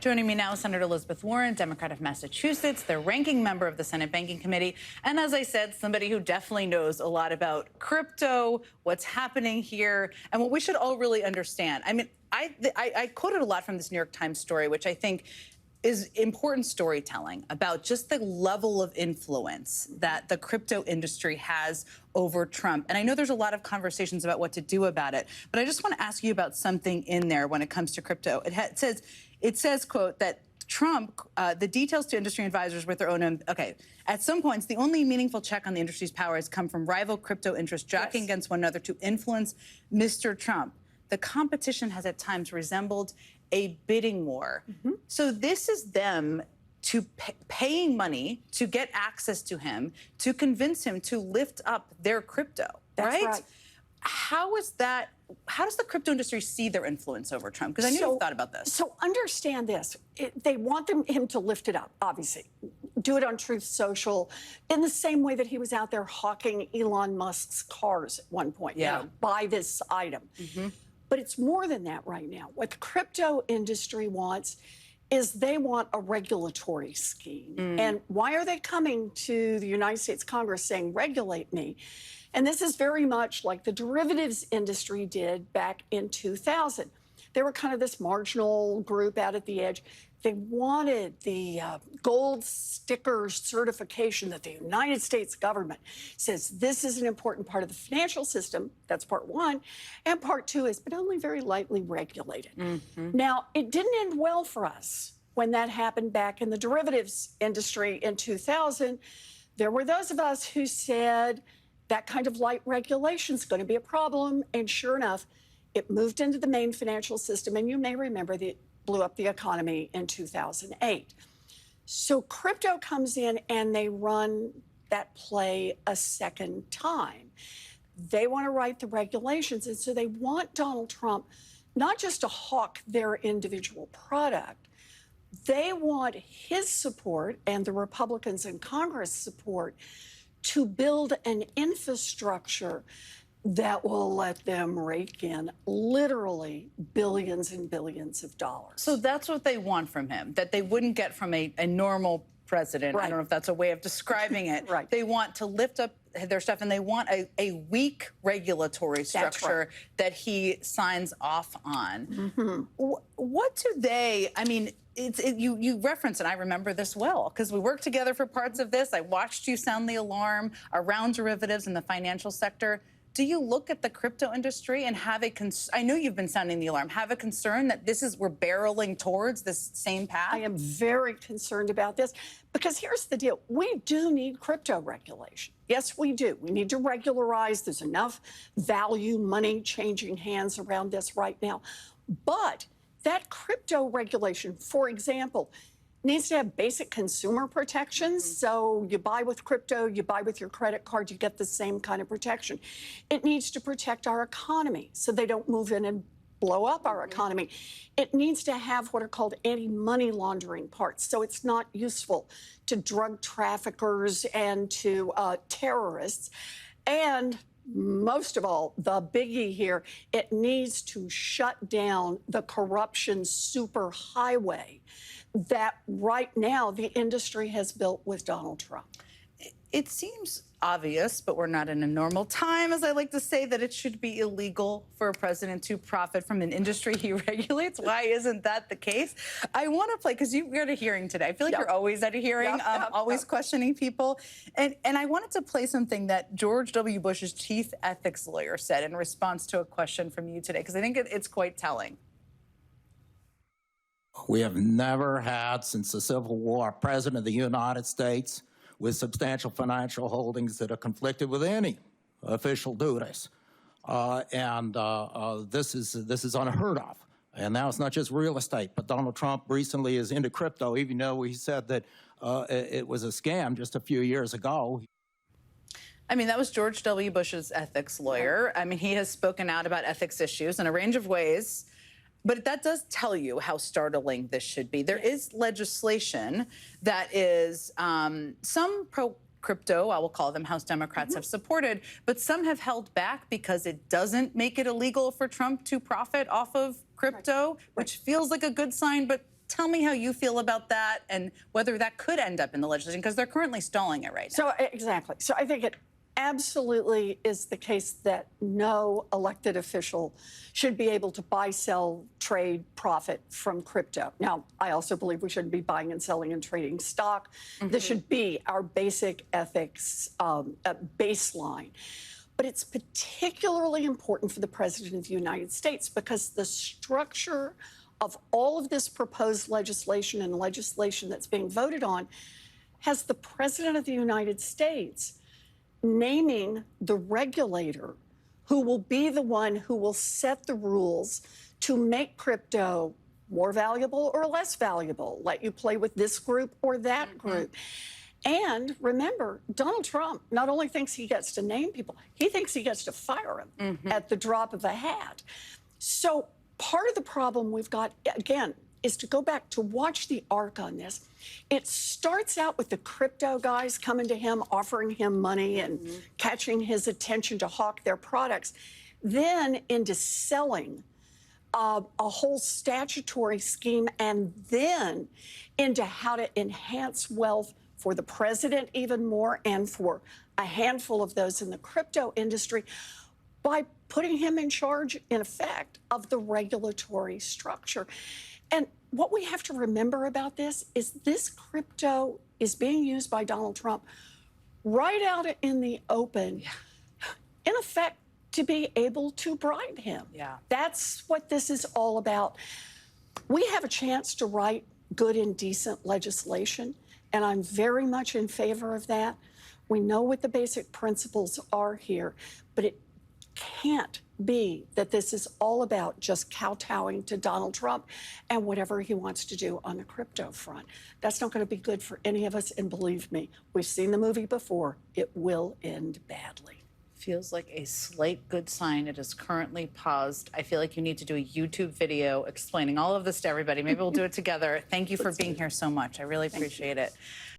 Joining me now is Senator Elizabeth Warren, Democrat of Massachusetts, the ranking member of the Senate Banking Committee, and as I said, somebody who definitely knows a lot about crypto, what's happening here, and what we should all really understand. I mean, I quoted a lot from this New York Times story, which I think is important storytelling about just the level of influence that the crypto industry has over Trump. And I know there's a lot of conversations about what to do about it, but I just want to ask you about something in there when it comes to crypto. It says, quote, that Trump, the details to industry advisors with their own, at some points, the only meaningful check on the industry's power has come from rival crypto interests jockeying against one another to influence Mr. Trump. The competition has at times resembled a bidding war. So this is them paying money to get access to him, to convince him to lift up their crypto, right? How does the crypto industry see their influence over Trump? Because I knew you thought about this. So understand this. They want him to lift it up, obviously. Do it on Truth Social in the same way that he was out there hawking Elon Musk's cars at one point. Yeah. You know, buy this item. But it's more than that right now. What the crypto industry wants is they want a regulatory scheme. And why are they coming to the United States Congress saying, regulate me? And this is very much like the derivatives industry did back in 2000. They were kind of this marginal group out at the edge. They wanted the gold sticker certification that the United States government says this is an important part of the financial system. That's part one. And part two is, but only very lightly regulated. Now, it didn't end well for us when that happened back in the derivatives industry in 2000. There were those of us who said that kind of light regulation is going to be a problem. And sure enough, it moved into the main financial system. And you may remember that blew up the economy in 2008. So crypto comes in and they run that play a second time. They want to write the regulations. And so they want Donald Trump not just to hawk their individual product, they want his support and the Republicans in Congress support to build an infrastructure that will let them rake in literally billions and billions of dollars. So that's what they want from him, that they wouldn't get from a normal president. I don't know if that's a way of describing it. They want to lift up their stuff, and they want a weak regulatory structure that he signs off on. What do they, I mean, you reference, and I remember this well, because we worked together for parts of this. I watched you sound the alarm around derivatives in the financial sector. Do you look at the crypto industry and have I know you've been sounding the alarm, have a concern that we're barreling towards this same path? I am very concerned about this because here's the deal. We do need crypto regulation. Yes, we do. We need to regularize. There's enough value, money changing hands around this right now. But that crypto regulation, for example, needs to have basic consumer protections. So you buy with crypto, you buy with your credit card, you get the same kind of protection. It needs to protect our economy so they don't move in and blow up our economy. It needs to have what are called anti-money laundering parts. So it's not useful to drug traffickers and to terrorists. And most of all, the biggie here, it needs to shut down the corruption superhighway that right now the industry has built with Donald Trump. It seems obvious, but we're not in a normal time, as I like to say, that it should be illegal for a president to profit from an industry he regulates. Why isn't that the case? I want to play, because you're at a hearing today. I feel like you're always at a hearing, always questioning people. And I wanted to play something that George W. Bush's chief ethics lawyer said in response to a question from you today, because I think it's quite telling. We have never had, since the Civil War, a president of the United States with substantial financial holdings that are conflicted with any official duties. This is unheard of. And now it's not just real estate, but Donald Trump recently is into crypto, even though he said that it was a scam just a few years ago. I mean, that was George W. Bush's ethics lawyer. I mean, he has spoken out about ethics issues in a range of ways. But that does tell you how startling this should be. There is legislation that is some pro-crypto, I will call them, House Democrats have supported, but some have held back because it doesn't make it illegal for Trump to profit off of crypto, which feels like a good sign, but tell me how you feel about that and whether that could end up in the legislation, because they're currently stalling it right now. So exactly. So I think it absolutely is the case that no elected official should be able to buy, sell, trade, profit from crypto. Now, I also believe we shouldn't be buying and selling and trading stock. This should be our basic ethics baseline. But it's particularly important for the President of the United States because the structure of all of this proposed legislation and legislation that's being voted on has the President of the United States naming the regulator who will be the one who will set the rules to make crypto more valuable or less valuable, let you play with this group or that group. And remember, Donald Trump not only thinks he gets to name people, he thinks he gets to fire them at the drop of a hat. So part of the problem we've got, again, is to go back to watch the arc on this. It starts out with the crypto guys coming to him, offering him money and catching his attention to hawk their products, then into selling a whole statutory scheme, and then into how to enhance wealth for the president even more and for a handful of those in the crypto industry by putting him in charge, in effect, of the regulatory structure. And what we have to remember about this is this crypto is being used by Donald Trump right out in the open, in effect, to be able to bribe him. That's what this is all about. We have a chance to write good and decent legislation, and I'm very much in favor of that. We know what the basic principles are here, but it can't be that this is all about just kowtowing to Donald Trump and whatever he wants to do on the crypto front. That's not going to be good for any of us, and believe me, we've seen the movie before. It will end badly. Feels like a slight good sign. It is currently paused. I feel like you need to do a YouTube video explaining all of this to everybody. Maybe we'll do it together. Thank you for being here so much. I really appreciate it.